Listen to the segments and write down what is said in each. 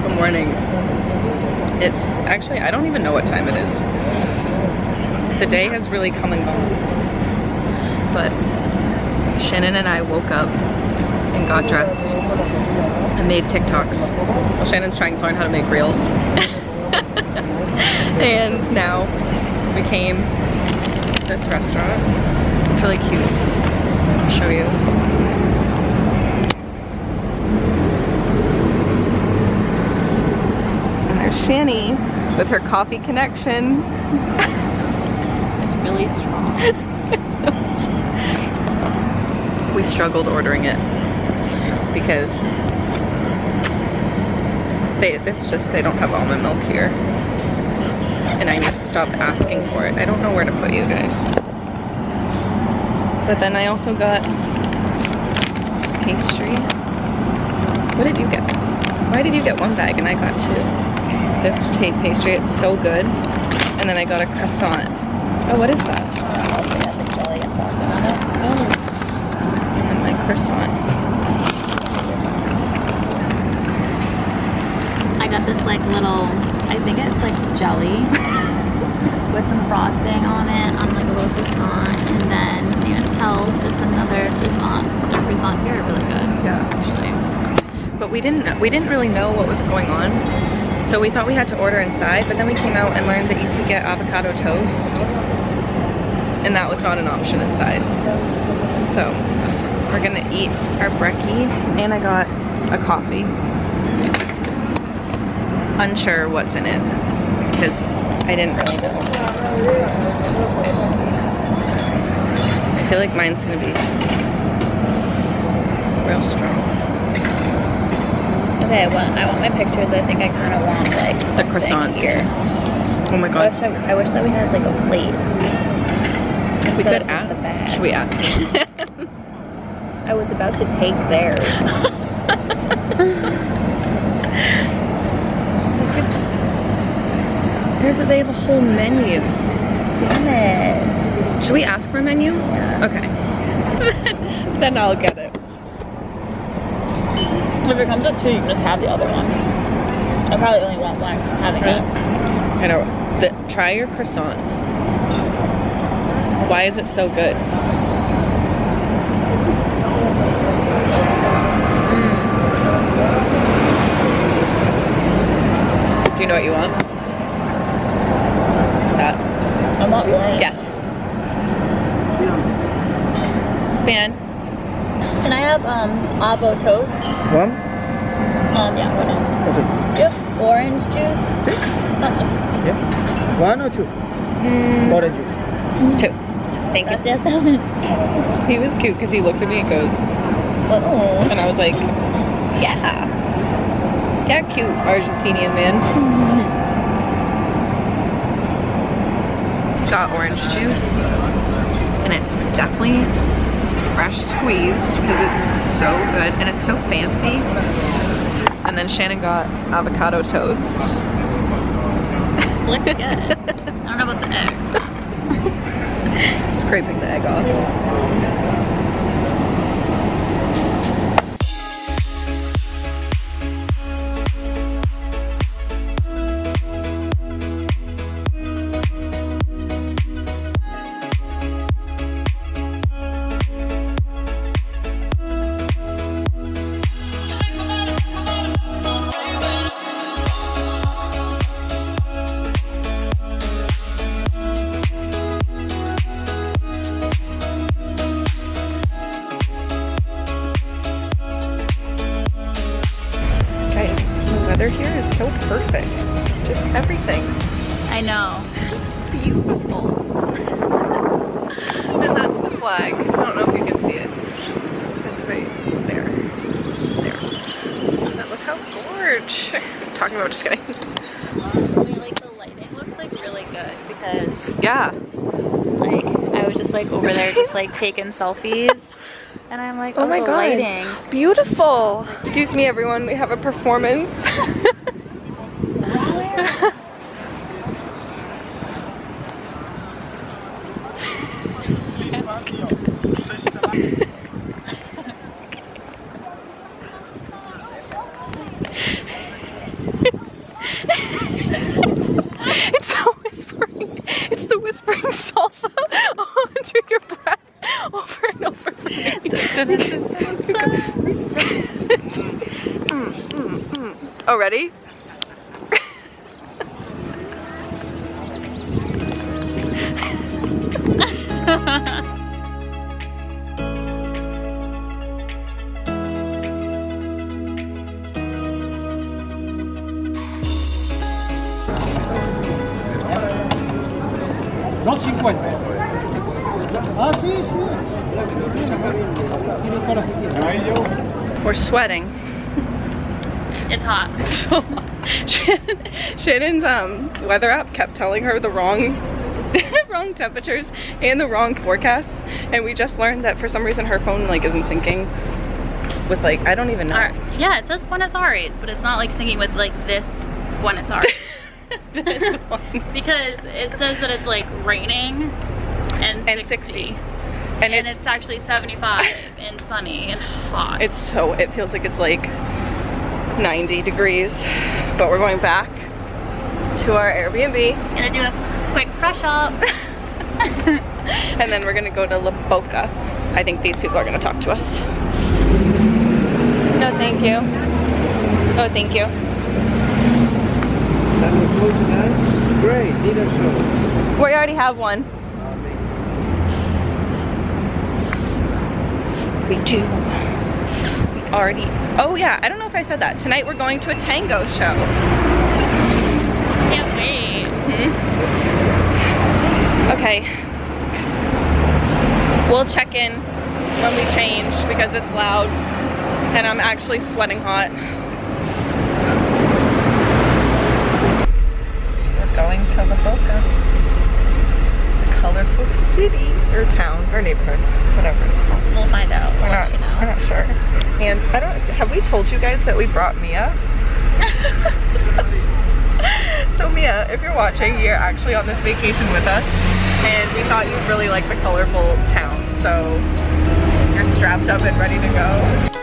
the morning. It's actually, I don't even know what time it is. The day has really come and gone. But Shannon and I woke up and got dressed and made TikToks. Well, Shannon's trying to learn how to make reels. And now we came to this restaurant. It's really cute. I'll show you. And there's Shanny with her coffee connection. It's really strong. It's so strong. We struggled ordering it because they don't have almond milk here. And I need to stop asking for it. I don't know where to put you guys. But then I also got pastry. What did you get? Why did you get one bag and I got two? This Tate pastry, it's so good. And then I got a croissant. Oh, what is that? It has like jelly and frosting on it. Oh. And my croissant. I got this like little, I think it's like jelly with some frosting on it on like a little croissant, and then same as Tell's, just another croissant. So our croissants here are really good. Yeah, actually. But we didn't really know what was going on, so we thought we had to order inside. But then we came out and learned that you could get avocado toast, and that was not an option inside. So we're gonna eat our brekkie, and I got a coffee. Unsure what's in it because I didn't really know. I feel like mine's gonna be real strong. Okay, I want my pictures. I think I kind of want like The croissants here. Oh my god. I wish that we had like a plate. We Instead could of just the ask. bag. Should we ask? I was about to take theirs. They have a whole menu. Damn it. Should we ask for a menu? Yeah. Okay. Then I'll get it. If it comes at 2, you can just have the other one. I probably only want one because I'm having this. I know. Try your croissant. Why is it so good? Do you know what you want? That. I want one. Yeah. Man. Can I have avo toast? One? Yeah, one. Okay. Yep. Orange juice. Yeah. One or two? Orange juice. 2. Thank you. Yes. He was cute because he looked at me and goes, Oh. and I was like, yeah. Yeah, cute Argentinian man. Got orange juice, and it's definitely fresh squeezed because it's so good and it's so fancy. And then Shannon got avocado toast. Looks good. I don't know about the egg. Scraping the egg off. Weather here is so perfect. Just everything. I know. It's beautiful. And that's the flag. I don't know if you can see it. It's right there. There. But look how gorge. Talking about, just kidding. Like the lighting looks like really good because yeah. Like I was just like over there just like taking selfies. And I'm like, oh my god, lighting. Beautiful. Excuse me everyone, we have a performance. Oh, ready? No 50. Ah, sí, sí. We're sweating. It's hot. It's so hot. Shannon's weather app kept telling her the wrong wrong temperatures and the wrong forecasts, and we just learned that for some reason her phone like isn't syncing with like, I don't even know. Yeah, it says Buenos Aires, but it's not like syncing with like this Buenos Aires. This one. Because it says that it's like raining and 60. And it's actually 75 and sunny and hot. It feels like it's like 90 degrees, but we're going back to our Airbnb. Gonna do a quick fresh up. And then we're gonna go to La Boca. I think these people are gonna talk to us. No, thank you. Oh, thank you. Tango show tonight. Great, dinner show. We already have one. We do. We already. Oh yeah, I don't know if I said that. Tonight we're going to a tango show. Can't wait. Okay. We'll check in when we change because it's loud and I'm actually sweating hot. We're going to La Boca. Colorful city or town or neighborhood, whatever it's called. We'll find out. We're not sure. And I don't, have we told you guys that we brought Mia? So Mia, if you're watching, you're actually on this vacation with us, and we thought you'd really like the colorful town, so you're strapped up and ready to go.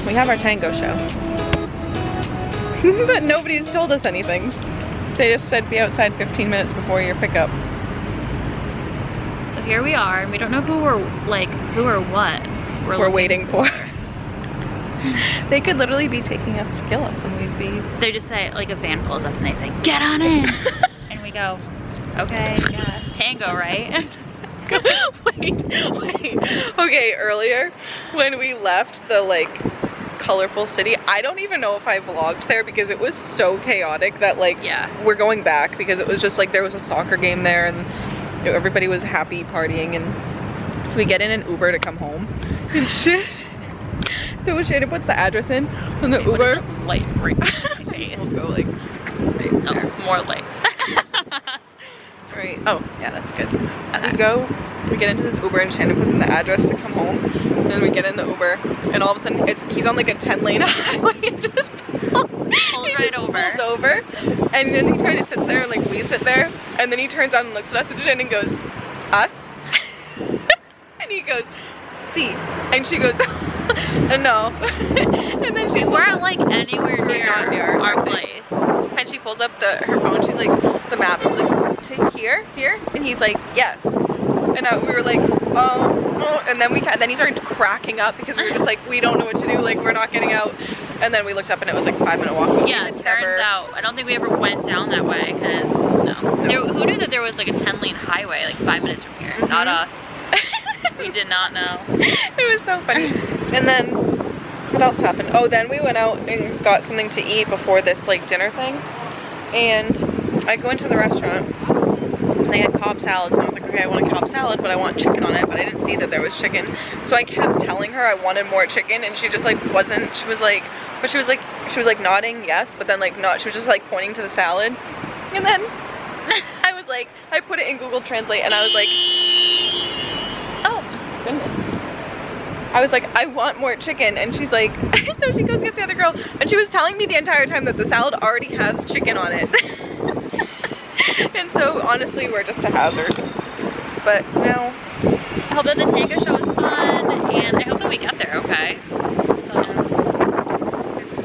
We have our tango show. But nobody's told us anything. They just said be outside 15 minutes before your pickup. So here we are, and we don't know who or what we're waiting for. They could literally be taking us to kill us and we'd be... They just say, like a van pulls up and they say, get on in! And we go, okay, yes, tango, right? wait. Okay, earlier when we left the like colorful city, I don't even know if I vlogged there because it was so chaotic that like, yeah, we're going back because it was just like there was a soccer game there and everybody was happy partying, and so we get in an Uber to come home and shit. So Shannon puts the address in on the Uber. What is this light right in my face? We'll go like right there. More lights. Right. Oh, yeah, that's good. We get into this Uber and Shannon puts in the address to come home. And then we get in the Uber and all of a sudden he's on like a 10-lane highway and just pulls right over. And then he kind of sits there and like we sit there. And then he turns around and looks at us and Shannon goes, us? And he goes, see. And she goes, no. And then we weren't like anywhere near our place. And she pulls up her phone, she's like, the map, she's like, to here? And he's like, yes. And we were like, oh. And then he started cracking up because we were just like, we don't know what to do, like we're not getting out. And then we looked up and it was like a 5-minute walk. Yeah, it turns out, I don't think we ever went down that way because, who knew that there was like a 10-lane highway like 5 minutes from here? Mm-hmm. Not us. We did not know. It was so funny. And then, what else happened? Oh, then we went out and got something to eat before this like dinner thing. And I go into the restaurant And they had Cobb salads, and I was like, okay, I want a Cobb salad, but I want chicken on it, but I didn't see that there was chicken. So I kept telling her I wanted more chicken, and she just like wasn't, she was like nodding yes, but then like not, she was just like pointing to the salad. And then I was like, I put it in Google Translate, and I was like, oh goodness. I was like, I want more chicken, and she's like, so she goes gets the other girl, and she was telling me the entire time that the salad already has chicken on it. And so honestly, we're just a hazard. But now, I hope that the Tango show is fun, and I hope that we get there, okay? So, it's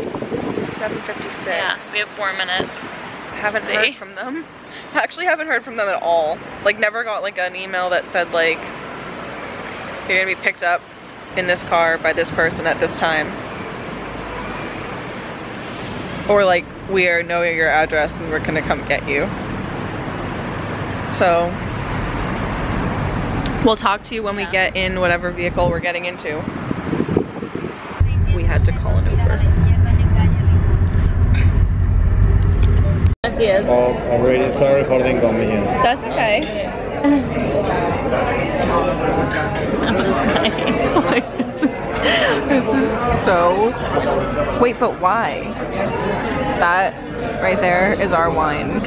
7:56. yeah, we have 4 minutes. Haven't heard from them. I actually haven't heard from them at all. Like, never got like an email that said like, you're gonna be picked up in this car by this person at this time. Or like, we know your address and we're gonna come get you. So, we'll talk to you when we get in whatever vehicle we're getting into. We had to call an Uber. Yes. Oh, I'm really sorry for the inconvenience. That's okay. That was nice. This is so... Wait, but why? That right there is our wine.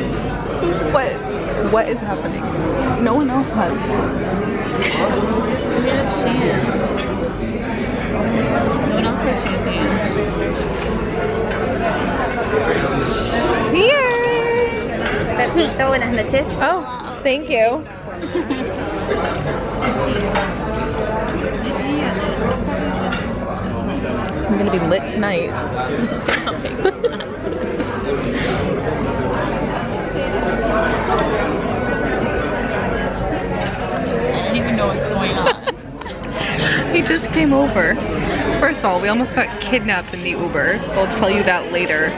What is happening? No one else has. We have shams. No one else has champagne. Cheers! Perfecto, buenas noches. Oh, thank you. I'm gonna be lit tonight. I don't even know what's going on. He just came over. First of all, we almost got kidnapped in the Uber. I'll tell you that later.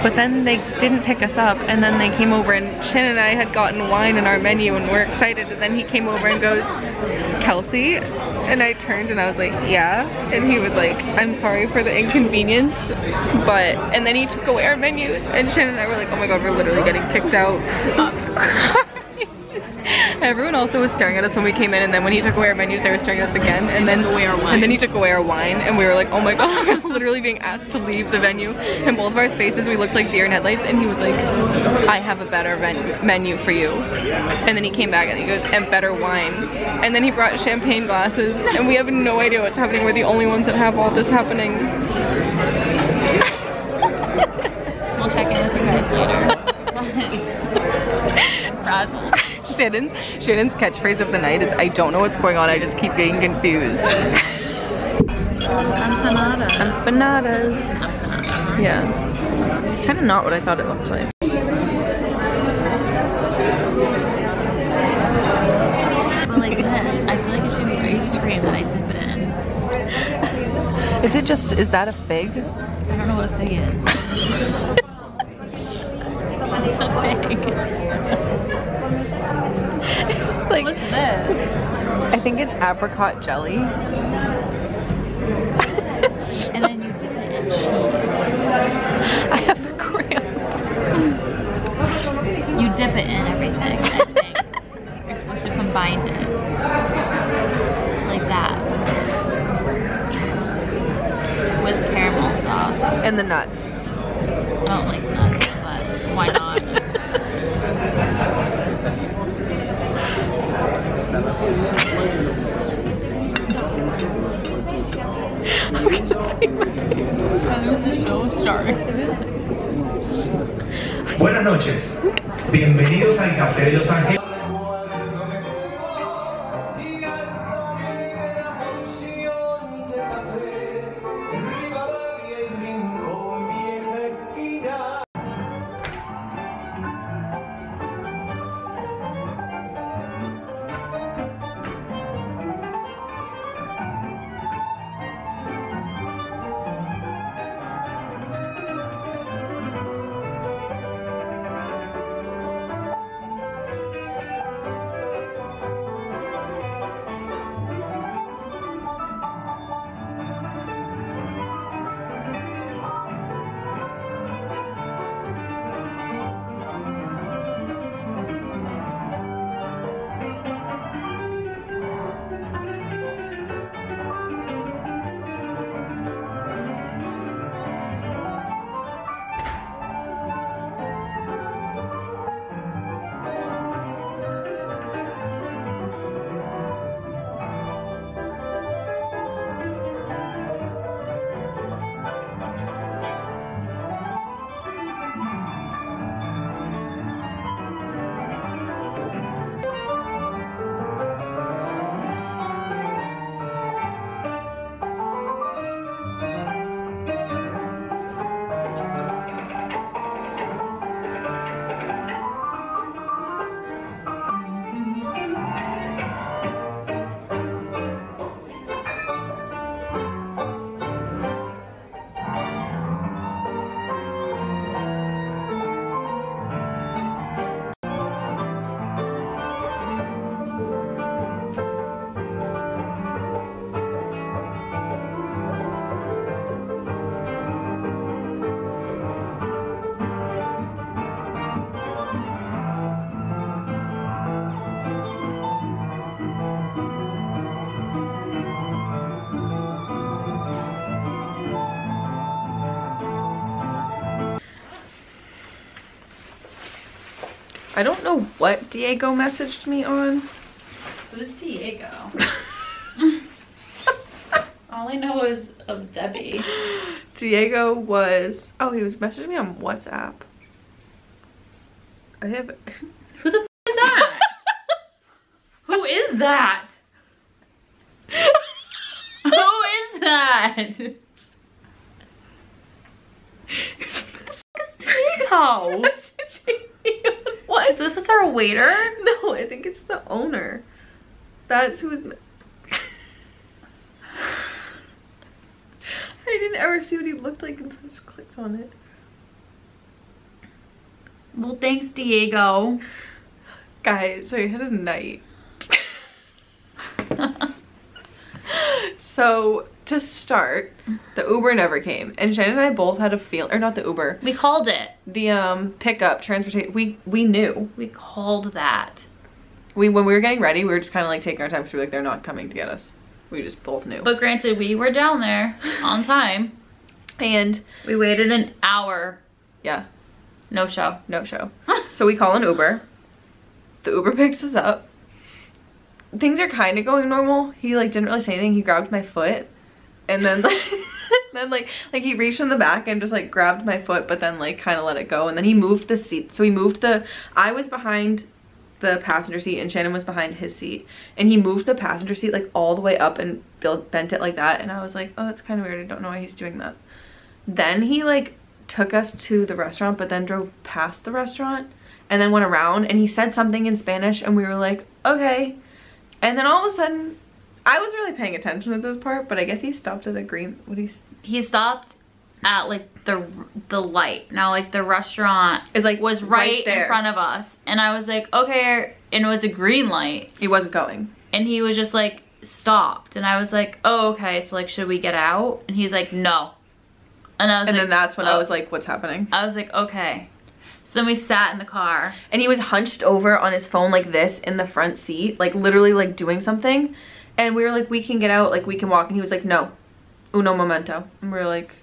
But then they didn't pick us up, and then they came over, and Shannon and I had gotten wine in our menu and we're excited, and then he came over and goes, Kelsey? And I turned and I was like, yeah. And he was like, I'm sorry for the inconvenience, but, and then he took away our menus, and Shannon and I were like, oh my god, we're literally getting kicked out. Everyone also was staring at us when we came in, and then when he took away our menus, they were staring at us again, and then he took away our wine, and we were like, oh my god, we're literally being asked to leave the venue. In both of our spaces, we looked like deer in headlights, and he was like, I have a better menu for you. And then he came back and he goes, and better wine. And then he brought champagne glasses, and we have no idea what's happening. We're the only ones that have all this happening. We'll check in with you guys later. Frazzled. Shannon's catchphrase of the night is, I don't know what's going on, I just keep getting confused. Empanada. Empanadas. Yeah. It's kind of not what I thought it looked like. But like this, I feel like it should be ice cream that I dip it in. Is that a fig? I don't know what a fig is. What's a fig? Like, what's this? I think it's apricot jelly. And then you dip it in cheese. I have a cramp. You dip it in everything, I think. You're supposed to combine it. Like that. With caramel sauce. And the nuts. I don't like nuts, but why not? I'm gonna fake my face. The show started. Buenas noches, bienvenidos al Café de Los Ángeles. I don't know what Diego messaged me on. Who's Diego? All I know is of Debbie. Diego was, oh, he was messaging me on WhatsApp. I have. Who the f is that? Who is that? Who is that? Diego. What? Is this our waiter? No, I think it's the owner. That's who is. I didn't ever see what he looked like until I just clicked on it. Well, thanks, Diego. Guys, so I had a night. So to start, the Uber never came, and Shannon and I both had a feel, or not the Uber. We called it. The pickup transportation. We knew. We called that. When we were getting ready, we were just kind of like taking our time because we were like, they're not coming to get us. We just both knew. But granted, we were down there on time, and we waited an hour. Yeah. No show. No show. So we call an Uber. The Uber picks us up. Things are kind of going normal. He like didn't really say anything. He grabbed my foot, and then like he reached in the back and just like grabbed my foot, but then like kind of let it go, and then he moved the seat. So he moved I was behind the passenger seat and Shannon was behind his seat, and he moved the passenger seat like all the way up and bent it like that, and I was like, oh, that's kind of weird. I don't know why he's doing that. Then he like took us to the restaurant, but then drove past the restaurant and then went around, and he said something in Spanish, and we were like, okay. And then all of a sudden, I was really paying attention at this part, but I guess he stopped at a green, he stopped at like the light. Now like the restaurant is like was right in front of us, and I was like, okay, and it was a green light. He wasn't going. And he was just like stopped, and I was like, oh, okay, so like should we get out? And he's like, no. And I was like, then that's when I was like, what's happening? I was like, okay. So then we sat in the car. And he was hunched over on his phone like this in the front seat, like literally like doing something. And we were like, we can get out, like we can walk. And he was like, no, uno momento. And we were like,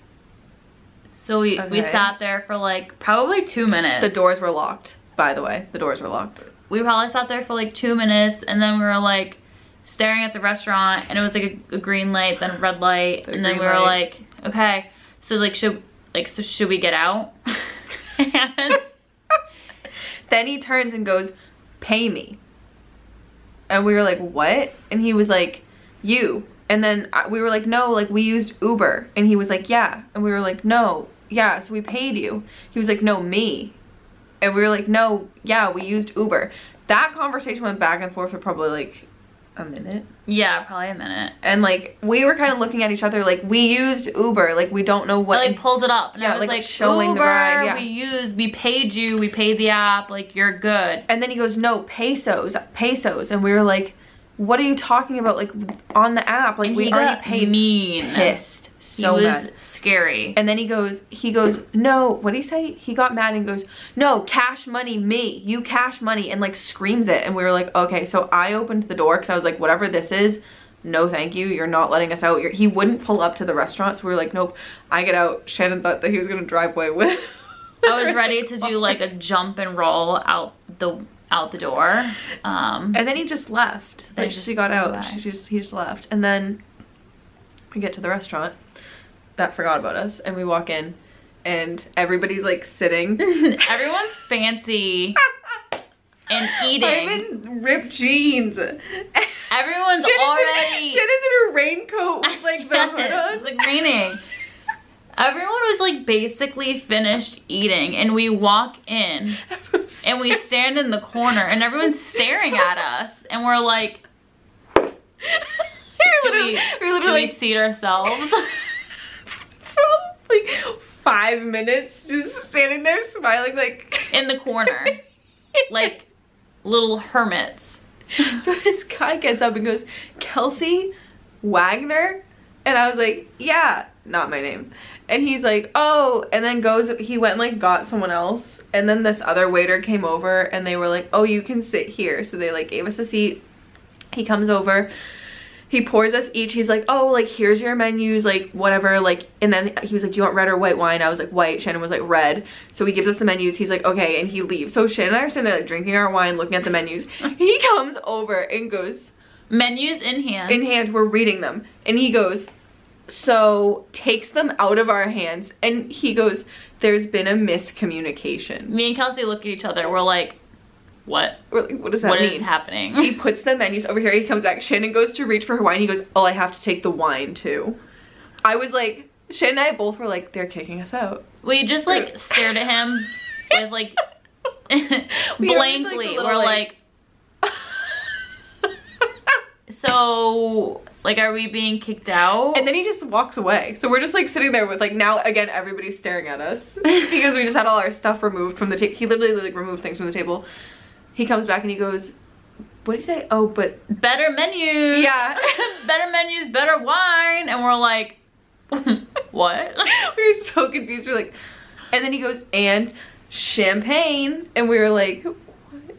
so we sat there for like probably 2 minutes. The doors were locked, by the way. The doors were locked. We probably sat there for like 2 minutes, and then we were like staring at the restaurant, and it was like a green light, then a red light, and then we were like, okay, so like should we get out? And then he turns and goes, pay me. And we were like, what? And he was like, you. And then we were like, no, like we used Uber. And he was like, yeah. And we were like, no, yeah, so we paid you. He was like, no, me. And we were like, no, yeah, we used Uber. That conversation went back and forth for probably like a minute. Yeah, probably a minute. And like we were kind of looking at each other like, we used Uber, like we don't know what. I like pulled it up, and yeah, I was like showing Uber, the ride. Yeah. we paid you, we paid the app, like you're good. And then he goes, no, pesos. And we were like, what are you talking about? Like on the app, like we already paid. Mean. Pissed. So he was mad. Scary. And then he goes, no, what did he say? He got mad and goes, no, cash money, me, you cash money, and like screams it. And we were like, okay. So I opened the door because I was like, whatever this is, no thank you, you're not letting us out. He wouldn't pull up to the restaurant, so we were like, nope. I get out. Shannon thought that he was gonna drive away with. I was ready to do like a jump and roll out the door. And then he just left. Like she got out. He just left. And then we get to the restaurant that forgot about us, and we walk in and everybody's like sitting. Everyone's fancy and eating. I'm in ripped jeans. Everyone's already. Shannon's in her raincoat with like the hood on. It was like raining. Everyone was like basically finished eating, and we walk in and we stand in the corner and everyone's staring at us, and we're like, do we seat ourselves? Like 5 minutes just standing there smiling like in the corner like little hermits. So this guy gets up and goes, Kelsey Wagner? And I was like, yeah, not my name. And he's like, oh, and then he went and like got someone else, and then this other waiter came over and they were like, oh, you can sit here. So they like gave us a seat. He comes over He pours us each, he's like, oh, like, here's your menus, like, whatever, like, and then he was like, do you want red or white wine? I was like, white. Shannon was like, red. So he gives us the menus, he's like, okay, and he leaves. So Shannon and I are sitting there, like, drinking our wine, looking at the menus. He comes over and goes, menus in hand. in hand, we're reading them. And he goes, so takes them out of our hands, and he goes, there's been a miscommunication. Me and Kelsey look at each other, we're like, what? We're like, what does that mean? What is happening? He puts the menus over here, he comes back, Shannon goes to reach for her wine, he goes, oh, I have to take the wine too. I was like, Shannon and I both were like, they're kicking us out. We just like stared at him with like blankly. We're like so like, are we being kicked out? And then he just walks away. So we're just like sitting there with like, now again everybody's staring at us because we just had all our stuff removed from the table. He literally like removed things from the table. He comes back and he goes, what did he say? Oh, but better menus. Yeah. Better menus, better wine. And we're like, what? We were so confused. We're like, and then he goes, and champagne. And we were like, what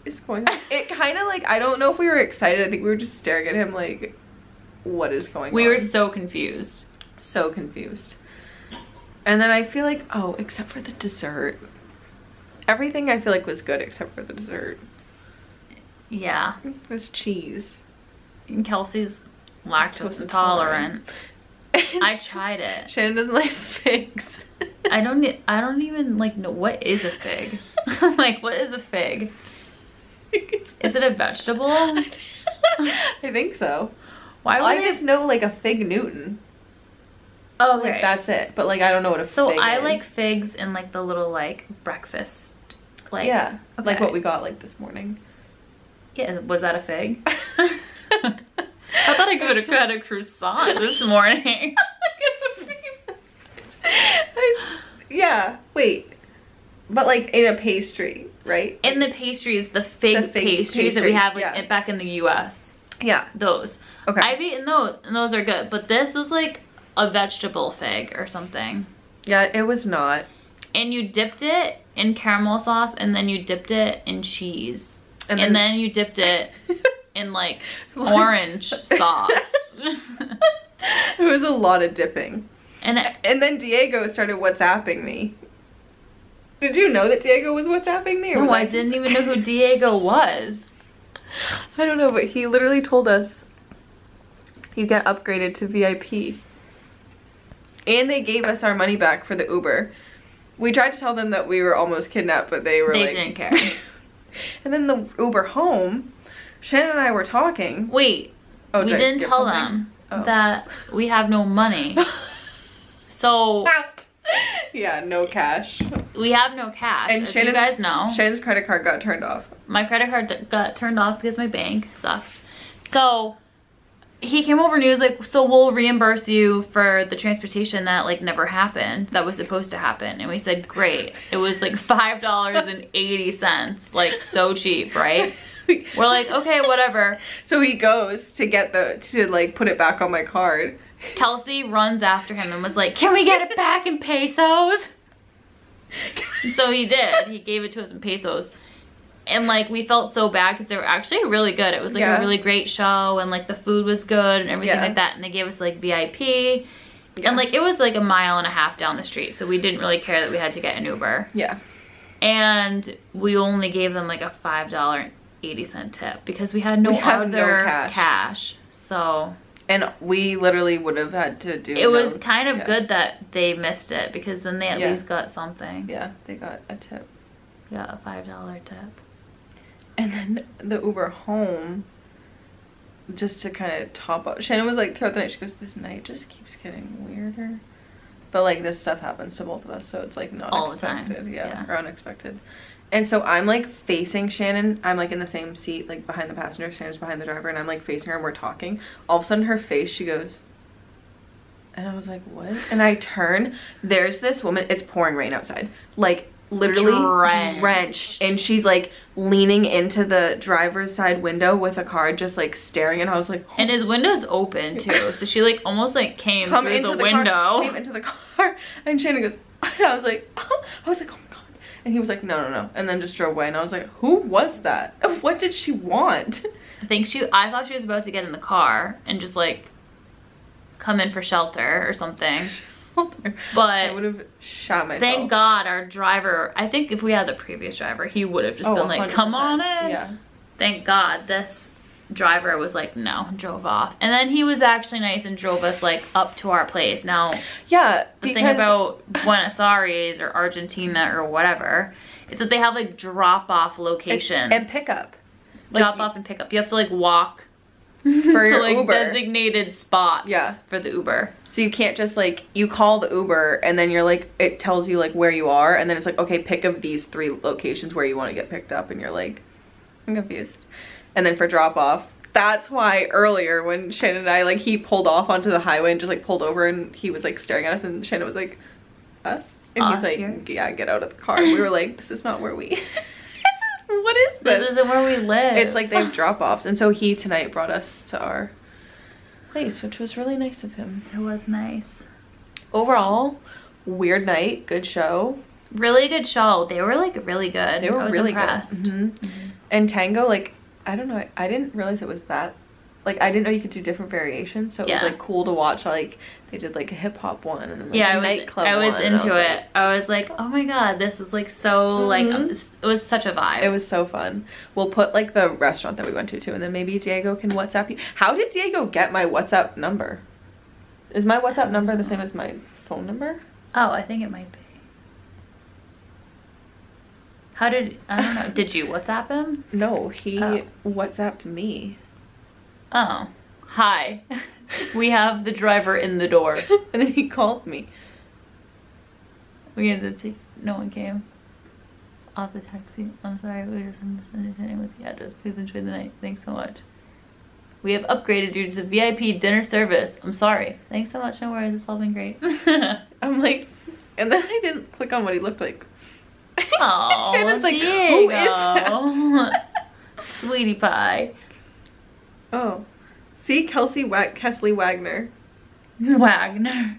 is going on? It kind of like, I don't know if we were excited. I think we were just staring at him like, what is going on? We were so confused. So confused. And then I feel like, oh, except for the dessert. Everything I feel like was good except for the dessert. Yeah. It was cheese. And Kelsey's lactose intolerant. I tried it. Shannon doesn't like figs. I don't even like know what is a fig. Like, what is a fig? Is it a vegetable? I think so. Why would I just know like a fig Newton. Oh, okay. Like, that's it. But like, I don't know what a so fig is. I like figs in like the little like breakfast, like, yeah, okay. like what we got like this morning. Yeah, was that a fig? I thought I got a croissant this morning. Yeah, wait. But like in a pastry, right? In the pastries, the fig pastries that we have like yeah. back in the US. Yeah. Those. Okay. I've eaten those, and those are good. But this was like a vegetable fig or something. Yeah, it was not. And you dipped it in caramel sauce, and then you dipped it in cheese. And then you dipped it in like orange sauce. It was a lot of dipping. And then Diego started WhatsApping me. Did you know that Diego was WhatsApping me? Or no, I didn't even know who Diego was. I don't know, but he literally told us you get upgraded to VIP. And they gave us our money back for the Uber. We tried to tell them that we were almost kidnapped, but they didn't care. And then the Uber home, Shannon and I were talking. Wait, we didn't tell them that we have no money. So yeah, no cash. We have no cash, and as you guys know. Shannon's credit card got turned off. My credit card got turned off because my bank sucks. So he came over and he was like, so we'll reimburse you for the transportation that like never happened, that was supposed to happen. And we said, great. It was like $5.80, like so cheap, right? We're like, okay, whatever. So he goes to get to like put it back on my card. Kelsey runs after him and was like, can we get it back in pesos? And so he did. He gave it to us in pesos. And like, we felt so bad because they were actually really good. It was like a really great show, and like the food was good and everything like that. And they gave us like VIP. And like, it was like 1.5 miles down the street. So we didn't really care that we had to get an Uber. Yeah. And we only gave them like a $5.80 tip because we had no other cash. So. And we literally would have had to do it. Was kind of good that they missed it, because then they at least got something. Yeah, they got a tip. Got a $5 tip. And then the Uber home, just to kind of top up. Shannon was like, throughout the night, she goes, this night just keeps getting weirder. But like, this stuff happens to both of us, so it's like not all expected. The time. Yeah, or unexpected. And so I'm like facing Shannon. I'm like in the same seat, like behind the passenger. Shannon's behind the driver, and I'm like facing her and we're talking. All of a sudden her face, she goes, and I was like, what? And I turn, there's this woman, it's pouring rain outside. Like literally drenched. And she's like leaning into the driver's side window with a card, just like staring. And I was like, oh. And his window's open too. So she like almost like came through the window. Came into the car. And Shannon goes, and I was like, oh my God. And he was like, no. And then just drove away. And I was like, who was that? What did she want? I thought she was about to get in the car and just like come in for shelter or something. But I would have shot myself. Thank God our driver, I think if we had the previous driver, he would have just been like, 100%. come on in. Yeah. Thank God this driver was like, no, drove off. And then he was actually nice and drove us like up to our place. Now, yeah, the thing about Buenos Aires or Argentina or whatever is that they have like drop-off locations. And pickup. Drop off and pick up. You have to like walk for to your like Uber. designated spots Yeah. for the Uber. So you can't just like, you call the Uber and then you're like, it tells you like where you are and then it's like, okay, pick of these 3 locations where you want to get picked up, and you're like, I'm confused. And then for drop off, that's why earlier when Shannon and I, like, he pulled off onto the highway and just like pulled over and he was like staring at us and Shannon was like, us? And he's like, here? yeah, get out of the car. And we were like, this is not where we, what is this? This isn't where we live. It's like they have drop offs. And so he tonight brought us to our place, which was really nice of him. It was nice. Overall, weird night, good show. Really good show. They were like really good. They were I was really impressed. good. And Tango, like, I don't know, I didn't realize it was that, like, I didn't know you could do different variations, so it was like cool to watch. Like, they did like a hip-hop one and like a nightclub one. I was into it. I was like, oh my god, this is like so like, it was such a vibe. It was so fun. We'll put like the restaurant that we went to too, and then maybe Diego can WhatsApp you. How did Diego get my WhatsApp number? Is my WhatsApp number the same as my phone number? Oh, I think it might be. I don't know, did you WhatsApp him? No, he WhatsApped me. Oh, hi. We have the driver in the door. And then he called me. We ended up no one came off the taxi. I'm sorry, we were just misunderstanding with the address. Please enjoy the night. Thanks so much. We have upgraded you to VIP dinner service. I'm sorry. Thanks so much. No worries. It's all been great. I'm like, and then I didn't click on what he looked like. Oh, Shannon's like, Diego. who is that? Sweetie pie. Oh, see, Kesley Wagner. Wagner.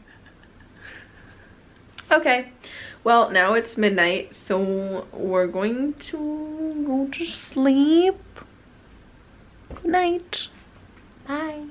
Okay, well, now it's midnight, so we're going to go to sleep. Good night. Bye.